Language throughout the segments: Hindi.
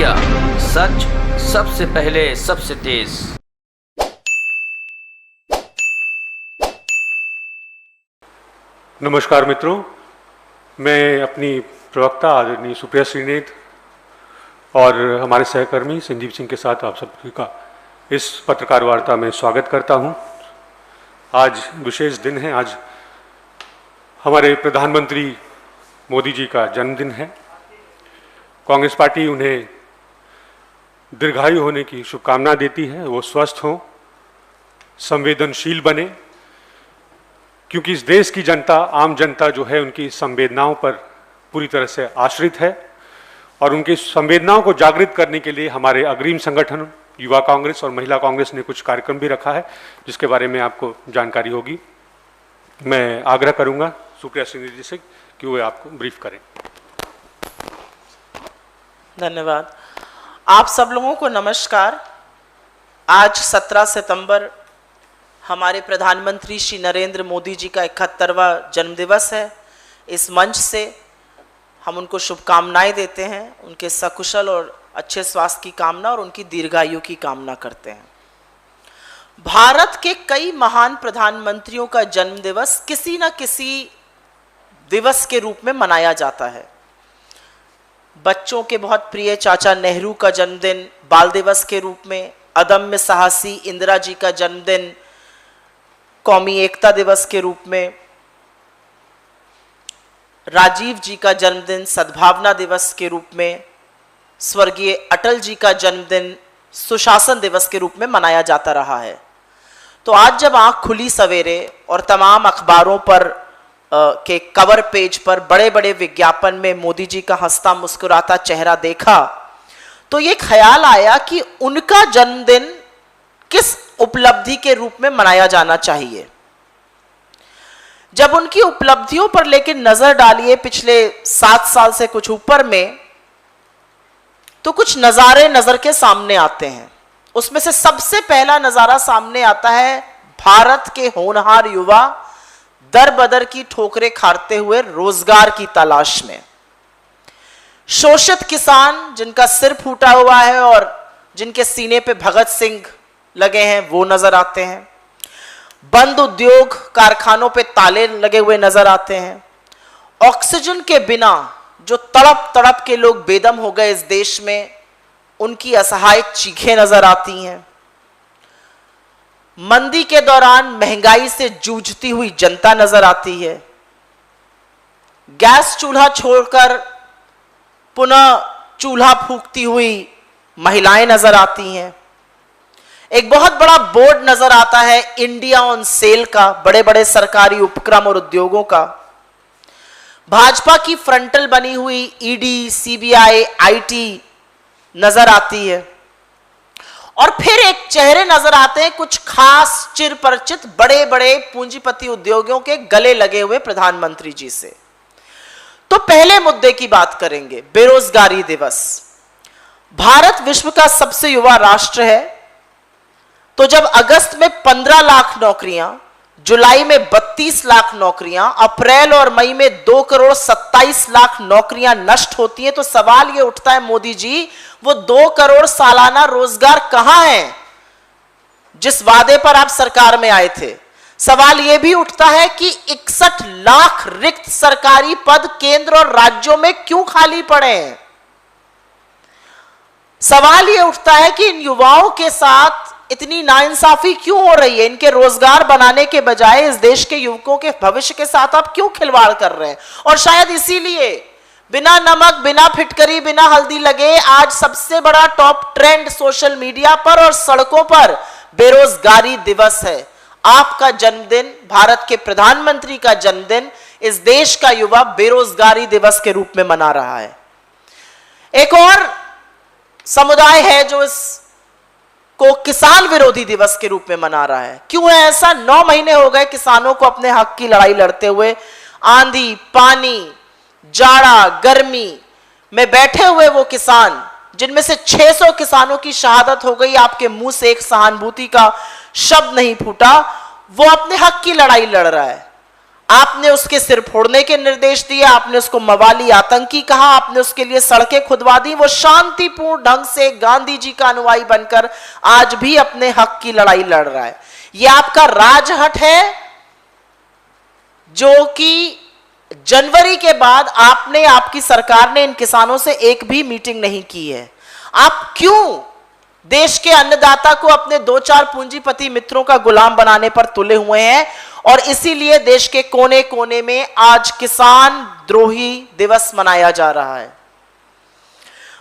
मीडिया, सच सबसे पहले सबसे तेज। नमस्कार मित्रों, मैं अपनी प्रवक्ता आदरणीय सुप्रिया श्रीनेत और हमारे सहकर्मी संजीव सिंह के साथ आप सभी का इस पत्रकार वार्ता में स्वागत करता हूं। आज विशेष दिन है। आज हमारे प्रधानमंत्री मोदी जी का जन्मदिन है। कांग्रेस पार्टी उन्हें दीर्घायु होने की शुभकामना देती है। वो स्वस्थ हों, संवेदनशील बने, क्योंकि इस देश की जनता, आम जनता जो है, उनकी संवेदनाओं पर पूरी तरह से आश्रित है और उनकी संवेदनाओं को जागृत करने के लिए हमारे अग्रिम संगठन युवा कांग्रेस और महिला कांग्रेस ने कुछ कार्यक्रम भी रखा है, जिसके बारे में आपको जानकारी होगी। मैं आग्रह करूंगा सुप्रिया सिंह जी से कि वो आपको ब्रीफ करें। धन्यवाद। आप सब लोगों को नमस्कार। आज 17 सितंबर हमारे प्रधानमंत्री श्री नरेंद्र मोदी जी का 71वां जन्मदिवस है। इस मंच से हम उनको शुभकामनाएं देते हैं, उनके सकुशल और अच्छे स्वास्थ्य की कामना और उनकी दीर्घायु की कामना करते हैं। भारत के कई महान प्रधानमंत्रियों का जन्मदिवस किसी न किसी दिवस के रूप में मनाया जाता है। बच्चों के बहुत प्रिय चाचा नेहरू का जन्मदिन बाल दिवस के रूप में, अदम्य साहसी इंदिरा जी का जन्मदिन कौमी एकता दिवस के रूप में, राजीव जी का जन्मदिन सद्भावना दिवस के रूप में, स्वर्गीय अटल जी का जन्मदिन सुशासन दिवस के रूप में मनाया जाता रहा है। तो आज जब आंख खुली सवेरे और तमाम अखबारों पर के कवर पेज पर बड़े बड़े विज्ञापन में मोदी जी का हंसता मुस्कुराता चेहरा देखा, तो ये ख्याल आया कि उनका जन्मदिन किस उपलब्धि के रूप में मनाया जाना चाहिए। जब उनकी उपलब्धियों पर लेकिन नजर डालिए पिछले 7 साल से कुछ ऊपर में, तो कुछ नजारे नजर के सामने आते हैं। उसमें से सबसे पहला नजारा सामने आता है भारत के होनहार युवा दर बदर की ठोकरें खाते हुए रोजगार की तलाश में। शोषित किसान जिनका सिर फूटा हुआ है और जिनके सीने पे भगत सिंह लगे हैं, वो नजर आते हैं। बंद उद्योग कारखानों पे ताले लगे हुए नजर आते हैं। ऑक्सीजन के बिना जो तड़प तड़प के लोग बेदम हो गए इस देश में, उनकी असहाय चीखें नजर आती हैं। मंदी के दौरान महंगाई से जूझती हुई जनता नजर आती है। गैस चूल्हा छोड़कर पुनः चूल्हा फूंकती हुई महिलाएं नजर आती हैं। एक बहुत बड़ा बोर्ड नजर आता है इंडिया ऑन सेल का, बड़े बड़े सरकारी उपक्रम और उद्योगों का। भाजपा की फ्रंटल बनी हुई ईडी, सीबीआई, आईटी नजर आती है। और फिर एक चेहरे नजर आते हैं कुछ खास चिर परिचित बड़े बड़े पूंजीपति उद्योगियों के गले लगे हुए प्रधानमंत्री जी से। तो पहले मुद्दे की बात करेंगे, बेरोजगारी दिवस। भारत विश्व का सबसे युवा राष्ट्र है, तो जब अगस्त में 15 लाख नौकरियां, जुलाई में 32 लाख नौकरियां, अप्रैल और मई में 2 करोड़ 27 लाख नौकरियां नष्ट होती हैं, तो सवाल यह उठता है मोदी जी, वो 2 करोड़ सालाना रोजगार कहां है जिस वादे पर आप सरकार में आए थे। सवाल यह भी उठता है कि 61 लाख रिक्त सरकारी पद केंद्र और राज्यों में क्यों खाली पड़े हैं। सवाल यह उठता है कि इन युवाओं के साथ इतनी नाइंसाफी क्यों हो रही है। इनके रोजगार बनाने के बजाय इस देश के युवकों के भविष्य के साथ आप क्यों खिलवाड़ कर रहे हैं। और शायद इसीलिए बिना नमक, बिना फिटकरी, बिना हल्दी लगे आज सबसे बड़ा टॉप ट्रेंड सोशल मीडिया पर और सड़कों पर बेरोजगारी दिवस है। आपका जन्मदिन, भारत के प्रधानमंत्री का जन्मदिन, इस देश का युवा बेरोजगारी दिवस के रूप में मना रहा है। एक और समुदाय है जो इस को किसान विरोधी दिवस के रूप में मना रहा है। क्यों है ऐसा? 9 महीने हो गए किसानों को अपने हक की लड़ाई लड़ते हुए। आंधी, पानी, जाड़ा, गर्मी में बैठे हुए वो किसान, जिनमें से 600 किसानों की शहादत हो गई, आपके मुंह से एक सहानुभूति का शब्द नहीं फूटा, वो अपने हक की लड़ाई लड़ रहा है। आपने उसके सिर फोड़ने के निर्देश दिए, आपने उसको मवाली आतंकी कहा, आपने उसके लिए सड़कें खुदवा दी। वो शांतिपूर्ण ढंग से गांधी जी का अनुयायी बनकर आज भी अपने हक की लड़ाई लड़ रहा है। यह आपका राजहट है जो कि जनवरी के बाद आपकी सरकार ने इन किसानों से एक भी मीटिंग नहीं की है। आप क्यों देश के अन्नदाता को अपने 2-4 पूंजीपति मित्रों का गुलाम बनाने पर तुले हुए हैं? और इसीलिए देश के कोने कोने में आज किसान द्रोही दिवस मनाया जा रहा है,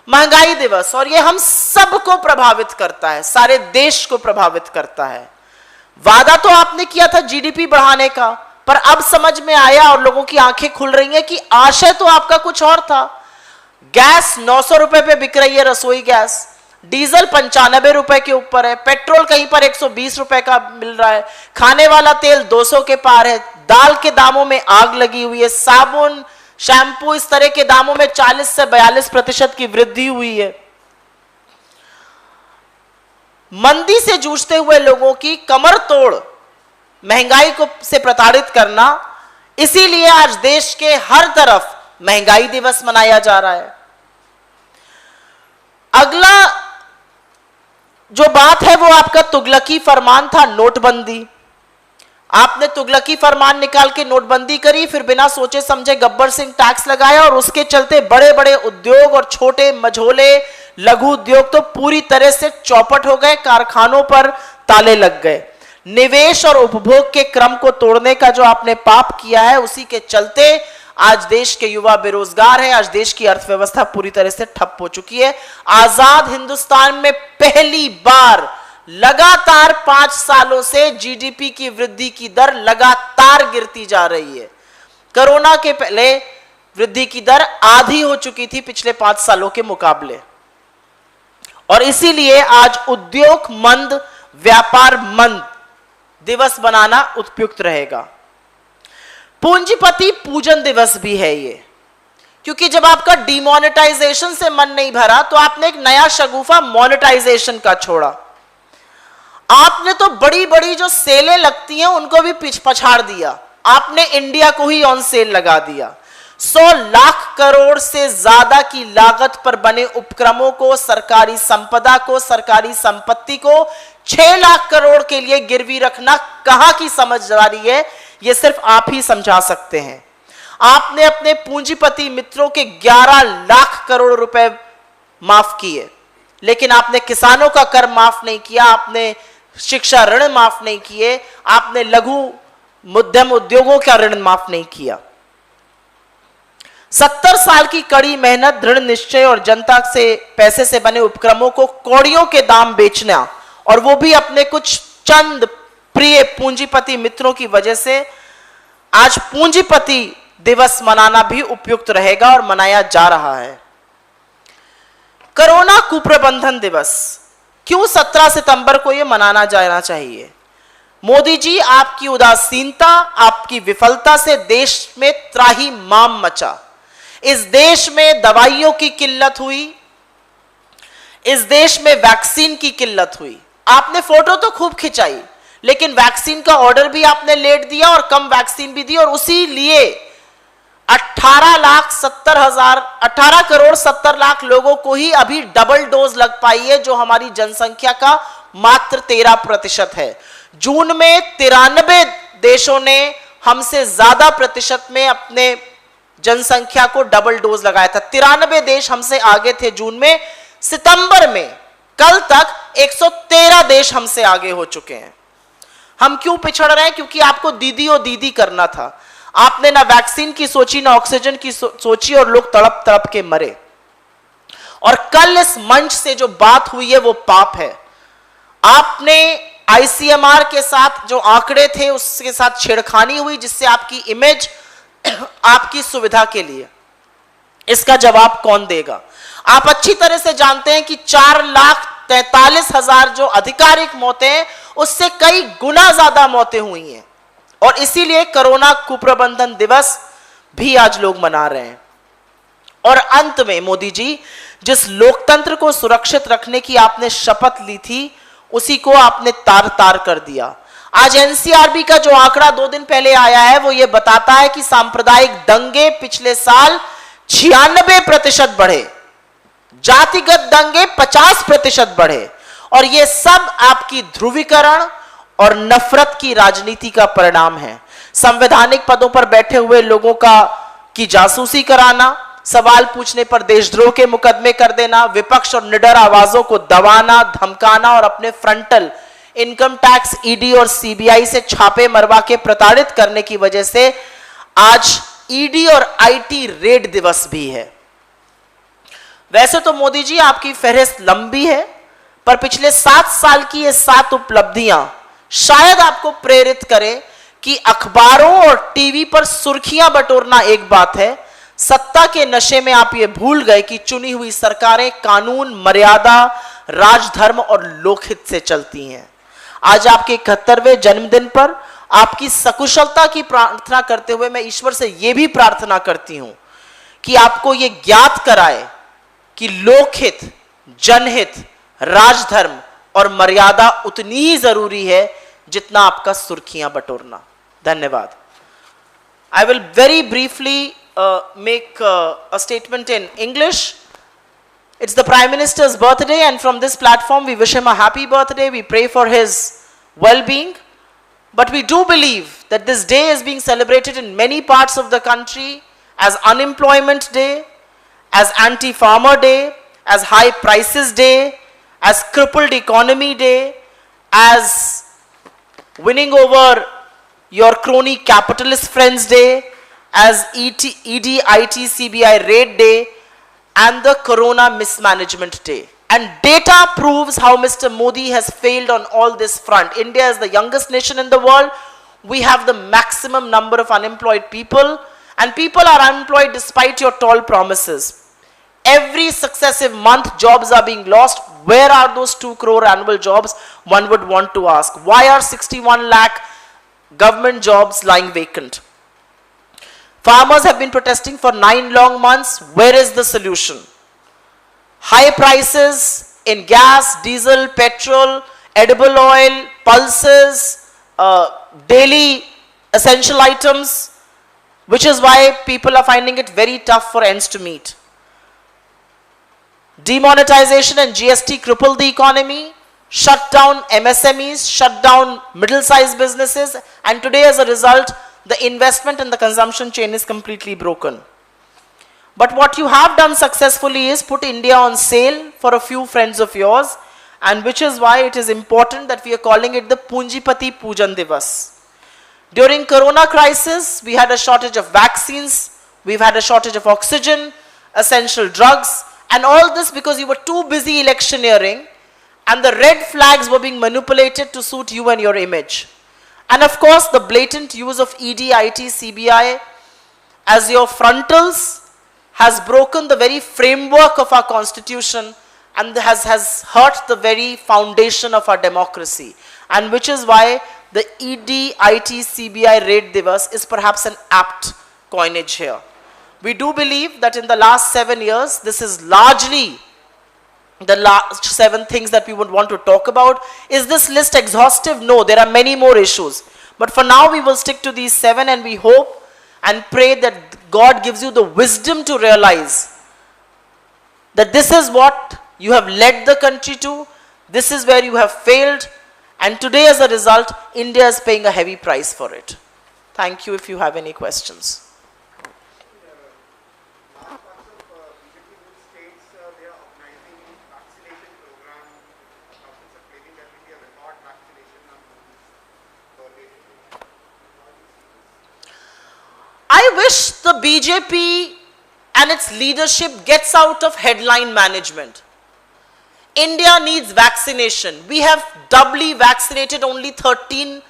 महंगाई दिवस। और यह हम सबको प्रभावित करता है, सारे देश को प्रभावित करता है। वादा तो आपने किया था जीडीपी बढ़ाने का, पर अब समझ में आया और लोगों की आंखें खुल रही हैं कि आशय तो आपका कुछ और था। गैस 900 रुपए पे बिक रही है, रसोई गैस। डीजल 95 रुपए के ऊपर है। पेट्रोल कहीं पर 120 रुपए का मिल रहा है। खाने वाला तेल 200 के पार है। दाल के दामों में आग लगी हुई है। साबुन, शैम्पू, इस तरह के दामों में 40 से 42% की वृद्धि हुई है। मंदी से जूझते हुए लोगों की कमर तोड़ महंगाई को से प्रताड़ित करना, इसीलिए आज देश के हर तरफ महंगाई दिवस मनाया जा रहा है। अगला जो बात है वो आपका तुगलकी फरमान था, नोटबंदी। आपने तुगलकी फरमान निकाल के नोटबंदी करी, फिर बिना सोचे समझे गब्बर सिंह टैक्स लगाया और उसके चलते बड़े बड़े उद्योग और छोटे मझोले लघु उद्योग तो पूरी तरह से चौपट हो गए, कारखानों पर ताले लग गए। निवेश और उपभोग के क्रम को तोड़ने का जो आपने पाप किया है, उसी के चलते आज देश के युवा बेरोजगार है। आज देश की अर्थव्यवस्था पूरी तरह से ठप हो चुकी है। आजाद हिंदुस्तान में पहली बार लगातार 5 सालों से जीडीपी की वृद्धि की दर लगातार गिरती जा रही है। कोरोना के पहले वृद्धि की दर आधी हो चुकी थी पिछले 5 सालों के मुकाबले। और इसीलिए आज उद्योग मंद, व्यापार मंद दिवस बनाना उपयुक्त रहेगा। पूंजीपति पूजन दिवस भी है ये, क्योंकि जब आपका डिमोनेटाइजेशन से मन नहीं भरा तो आपने एक नया शगुफा मोनेटाइजेशन का छोड़ा। आपने तो बड़ी बड़ी जो सेलें लगती हैं उनको भी पछाड़ दिया। आपने इंडिया को ही ऑन सेल लगा दिया। 100 लाख करोड़ से ज्यादा की लागत पर बने उपक्रमों को, सरकारी संपदा को, सरकारी संपत्ति को 6 लाख करोड़ के लिए गिरवी रखना कहां की समझदारी है, यह सिर्फ आप ही समझा सकते हैं। आपने अपने पूंजीपति मित्रों के 11 लाख करोड़ रुपए माफ किए, लेकिन आपने किसानों का कर माफ नहीं किया, आपने शिक्षा ऋण माफ नहीं किए, आपने लघु मध्यम उद्योगों का ऋण माफ नहीं किया। 70 साल की कड़ी मेहनत, दृढ़ निश्चय और जनता से पैसे से बने उपक्रमों को कौड़ियों के दाम बेचना, और वो भी अपने कुछ चंद प्रिय पूंजीपति मित्रों की वजह से, आज पूंजीपति दिवस मनाना भी उपयुक्त रहेगा और मनाया जा रहा है। कोरोना कुप्रबंधन दिवस क्यों 17 सितंबर को यह मनाना जाना चाहिए? मोदी जी, आपकी उदासीनता, आपकी विफलता से देश में त्राहिमाम मचा। इस देश में दवाइयों की किल्लत हुई, इस देश में वैक्सीन की किल्लत हुई। आपने फोटो तो खूब खिंचाई, लेकिन वैक्सीन का ऑर्डर भी आपने लेट दिया और कम वैक्सीन भी दी, और उसी लिए 18 करोड़ 70 लाख लोगों को ही अभी डबल डोज लग पाई है, जो हमारी जनसंख्या का मात्र 13% है। जून में 93 देशों ने हमसे ज्यादा प्रतिशत में अपने जनसंख्या को डबल डोज लगाया था। 93 देश हमसे आगे थे जून में। सितंबर में कल तक 113 देश हमसे आगे हो चुके हैं। हम क्यों पिछड़ रहे हैं? क्योंकि आपको दीदी और दीदी करना था। आपने ना वैक्सीन की सोची, ना ऑक्सीजन की सोची, और लोग तड़प तड़प के मरे। और कल इस मंच से जो बात हुई है वो पाप है। आपने आईसीएमआर के साथ जो आंकड़े थे उसके साथ छेड़खानी हुई, जिससे आपकी इमेज आपकी सुविधा के लिए, इसका जवाब कौन देगा? आप अच्छी तरह से जानते हैं कि 4,43,000 जो आधिकारिक मौतें हैं, उससे कई गुना ज्यादा मौतें हुई हैं। और इसीलिए कोरोना कुप्रबंधन दिवस भी आज लोग मना रहे हैं। और अंत में मोदी जी, जिस लोकतंत्र को सुरक्षित रखने की आपने शपथ ली थी, उसी को आपने तार तार कर दिया। आज एनसीआरबी का जो आंकड़ा 2 दिन पहले आया है वो ये बताता है कि सांप्रदायिक दंगे पिछले साल 96% बढ़े, जातिगत दंगे 50% बढ़े, और ये सब आपकी ध्रुवीकरण और नफरत की राजनीति का परिणाम है। संवैधानिक पदों पर बैठे हुए लोगों की जासूसी कराना, सवाल पूछने पर देशद्रोह के मुकदमे कर देना, विपक्ष और निडर आवाजों को दबाना, धमकाना और अपने फ्रंटल इनकम टैक्स, ईडी और सीबीआई से छापे मरवा के प्रताड़ित करने की वजह से आज ईडी और आईटी रेड दिवस भी है। वैसे तो मोदी जी आपकी फहरिस्त लंबी है, पर पिछले 7 साल की ये 7 उपलब्धियां शायद आपको प्रेरित करें कि अखबारों और टीवी पर सुर्खियां बटोरना एक बात है, सत्ता के नशे में आप ये भूल गए कि चुनी हुई सरकारें कानून, मर्यादा, राजधर्म और लोकहित से चलती हैं। आज आपके 71वें जन्मदिन पर आपकी सकुशलता की प्रार्थना करते हुए मैं ईश्वर से यह भी प्रार्थना करती हूं कि आपको यह ज्ञात कराए कि लोकहित, जनहित, राजधर्म और मर्यादा उतनी ही जरूरी है जितना आपका सुर्खियां बटोरना। धन्यवाद। I will very briefly make a statement in English. It's the Prime Minister's birthday, and from this platform we wish him a happy birthday. We pray for his well-being. But we do believe that this day is being celebrated in many parts of the country as Unemployment Day, as Anti-Farmer Day, as High Prices Day, as Crippled Economy Day, as Winning Over Your Crony Capitalist Friends Day, as ED, IT, CBI Raid Day, and the Corona Mismanagement Day. And data proves how Mr. Modi has failed on all this front. India is the youngest nation in the world. We have the maximum number of unemployed people, and people are unemployed despite your tall promises. Every successive month, jobs are being lost. Where are those 2 crore annual jobs? One would want to ask. Why are 61 lakh government jobs lying vacant? Farmers have been protesting for 9 long months. Where is the solution? High prices in gas, diesel, petrol, edible oil, pulses, daily essential items, which is why people are finding it very tough for ends to meet. Demonetization and GST crippled the economy, shut down MSMEs, shut down middle-sized businesses, and today as a result, the investment and the consumption chain is completely broken. But what you have done successfully is put India on sale for a few friends of yours, and which is why it is important that we are calling it the Punjipati Pujan Divas. During Corona crisis, we had a shortage of vaccines, we've had a shortage of oxygen, essential drugs, and all this because you were too busy electioneering and the red flags were being manipulated to suit you and your image. And of course, the blatant use of ED, IT, CBI as your frontals has broken the very framework of our constitution and has hurt the very foundation of our democracy. And which is why the ED, IT, CBI Raid Divas is perhaps an apt coinage here. We do believe that in the last 7 years, this is largely the last 7 things that we would want to talk about. Is this list exhaustive? No, there are many more issues. But for now, we will stick to these 7, and we hope and pray that God gives you the wisdom to realize that this is what you have led the country to, this is where you have failed, and today as a result, India is paying a heavy price for it. Thank you if you have any questions. I wish the BJP and its leadership gets out of headline management. India needs vaccination. We have doubly vaccinated only 13%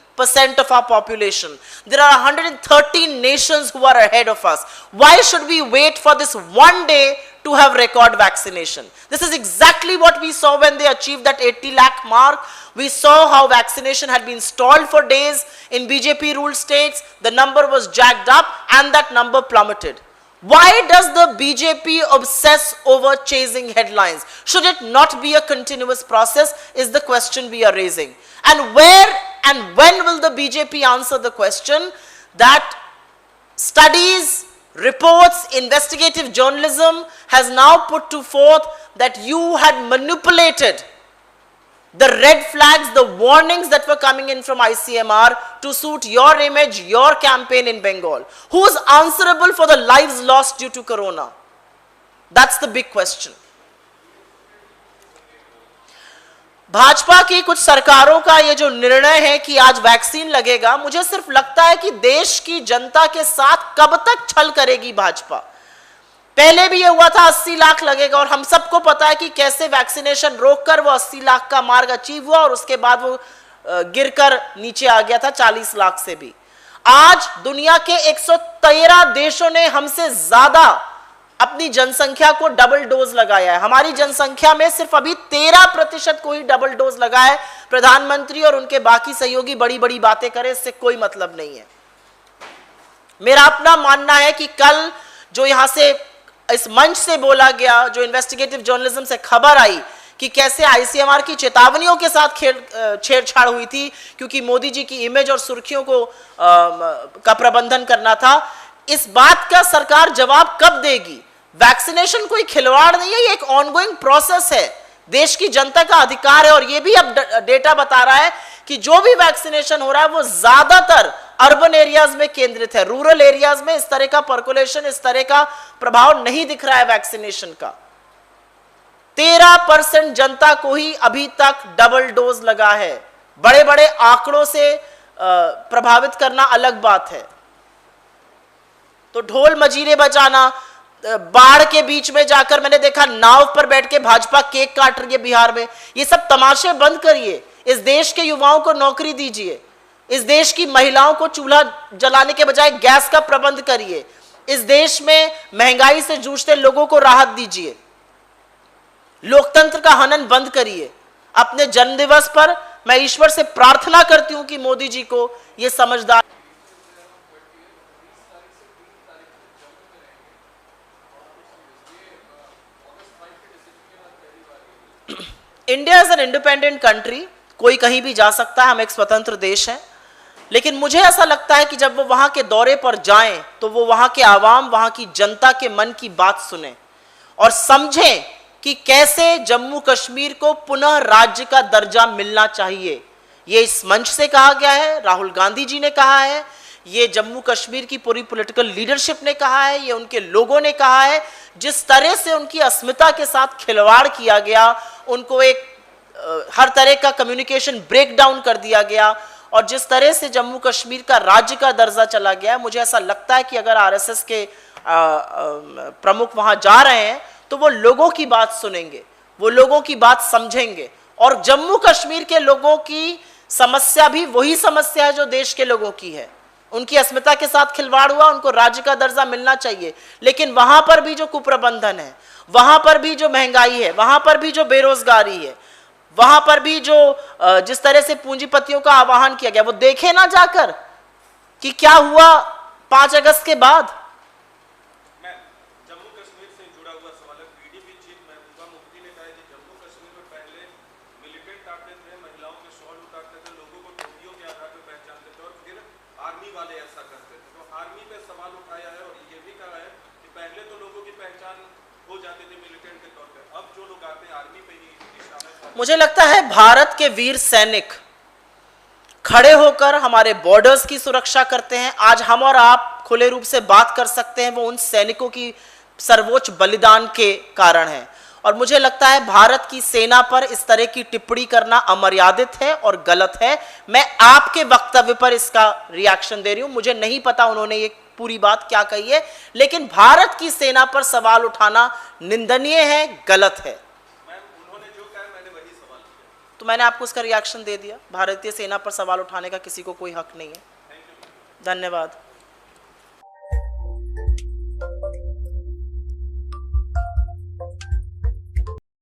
of our population. There are 113 nations who are ahead of us. Why should we wait for this one day to have record vaccination? This is exactly what we saw when they achieved that 80 lakh mark. We saw how vaccination had been stalled for days in BJP ruled states. The number was jacked up and that number plummeted. Why does the BJP obsess over chasing headlines? Should it not be a continuous process is the question we are raising. And where And when will the BJP answer the question that studies, reports, investigative journalism has now put to forth that you had manipulated the red flags, the warnings that were coming in from ICMR to suit your image, your campaign in Bengal? Who is answerable for the lives lost due to corona? That's the big question. Bhajpa की कुछ सरकारों का ये जो निर्णय है कि आज वैक्सीन लगेगा, मुझे सिर्फ लगता है कि देश की जनता के साथ कब तक छल करेगी भाजपा। पहले भी ये हुआ था 80 लाख लगेगा, और हम सबको पता है कि कैसे वैक्सीनेशन रोककर वो 80 लाख का मार्ग अचीव हुआ और उसके बाद वो गिरकर नीचे आ गया था 40 लाख से भी। आज दुनिया के 113 देशों ने हमसे ज्यादा अपनी जनसंख्या को डबल डोज लगाया है। हमारी जनसंख्या में सिर्फ अभी 13% को ही डबल डोज लगा है। प्रधानमंत्री और उनके बाकी सहयोगी बड़ी बड़ी बातें करें, इससे कोई मतलब नहीं है। मेरा अपना मानना है कि कल जो यहां से इस मंच से बोला गया, जो इन्वेस्टिगेटिव जर्नलिज्म से खबर आई कि कैसे आईसीएमआर की चेतावनियों के साथ छेड़छाड़ हुई थी क्योंकि मोदी जी की इमेज और सुर्खियों को का प्रबंधन करना था, इस बात का सरकार जवाब कब देगी? वैक्सीनेशन कोई खिलवाड़ नहीं है, ये एक ऑनगोइंग प्रोसेस है, देश की जनता का अधिकार है। और ये भी अब डेटा बता रहा है कि जो भी वैक्सीनेशन हो रहा है वो ज्यादातर अर्बन एरियाज में केंद्रित है। रूरल एरियाज में इस तरह का पर्कुलेशन, इस तरह का प्रभाव नहीं दिख रहा है वैक्सीनेशन का। 13% जनता को ही अभी तक डबल डोज लगा है। बड़े बड़े आंकड़ों से प्रभावित करना अलग बात है। तो ढोल मजीरे बजाना, बाढ़ के बीच में जाकर मैंने देखा नाव पर बैठ के भाजपा केक काट रही है बिहार में। ये सब तमाशे बंद करिए। इस देश के युवाओं को नौकरी दीजिए। इस देश की महिलाओं को चूल्हा जलाने के बजाय गैस का प्रबंध करिए। इस देश में महंगाई से जूझते लोगों को राहत दीजिए। लोकतंत्र का हनन बंद करिए। अपने जन्मदिवस पर मैं ईश्वर से प्रार्थना करती हूं कि मोदी जी को यह समझदार। India is an independent country, कोई कहीं भी जा सकता है, हम एक स्वतंत्र देश हैं। लेकिन मुझे ऐसा लगता है कि जब वो वहां के दौरे पर जाएं तो वो वहां के आवाम, वहां की जनता के मन की बात सुने और समझें कि कैसे जम्मू कश्मीर को पुनः राज्य का दर्जा मिलना चाहिए। ये इस मंच से कहा गया है, राहुल गांधी जी ने कहा है, ये जम्मू कश्मीर की पूरी पॉलिटिकल लीडरशिप ने कहा है, ये उनके लोगों ने कहा है। जिस तरह से उनकी अस्मिता के साथ खिलवाड़ किया गया, उनको एक हर तरह का कम्युनिकेशन ब्रेकडाउन कर दिया गया और जिस तरह से जम्मू कश्मीर का राज्य का दर्जा चला गया, मुझे ऐसा लगता है कि अगर आरएसएस के प्रमुख वहां जा रहे हैं तो वो लोगों की बात सुनेंगे, वो लोगों की बात समझेंगे। और जम्मू कश्मीर के लोगों की समस्या भी वही समस्या है जो देश के लोगों की है। उनकी अस्मिता के साथ खिलवाड़ हुआ, उनको राज्य का दर्जा मिलना चाहिए। लेकिन वहां पर भी जो कुप्रबंधन है, वहां पर भी जो महंगाई है, वहां पर भी जो बेरोजगारी है, वहां पर भी जो जिस तरह से पूंजीपतियों का आह्वान किया गया, वो देखे ना जाकर कि क्या हुआ 5 अगस्त के बाद। मैं जम्मू कश्मीर से जुड़ा हुआ सवाल है। पीडीपी चीफ महबूबा मुफ्ती ने कहा कि जम्मू कश्मीर में पहले मिलिटेंट आते थे, महिलाओं के शॉल उतारते थे, लोगों को टोपियों के आधार पर पहचानते थे और फिर आर्मी वाले ऐसा करते थे। तो आर्मी पे सवाल उठाया है और ये भी कहा है कि पहले तो लोगों की पहचान हो जाती थी मिलिटेंट के तौर पर, अब जो लोग आते हैं आर्मी पे ही शामिल। मुझे लगता है भारत के वीर सैनिक खड़े होकर हमारे बॉर्डर्स की सुरक्षा करते हैं। आज हम और आप खुले रूप से बात कर सकते हैं, वो उन सैनिकों की सर्वोच्च बलिदान के कारण है। और मुझे लगता है भारत की सेना पर इस तरह की टिप्पणी करना अमर्यादित है और गलत है। मैं आपके वक्तव्य पर इसका रिएक्शन दे रही हूं। मुझे नहीं पता उन्होंने ये पूरी बात क्या कही है, लेकिन भारत की सेना पर सवाल उठाना निंदनीय है, गलत है। तो मैंने आपको उसका रिएक्शन दे दिया। भारतीय सेना पर सवाल उठाने का किसी को कोई हक नहीं है। धन्यवाद।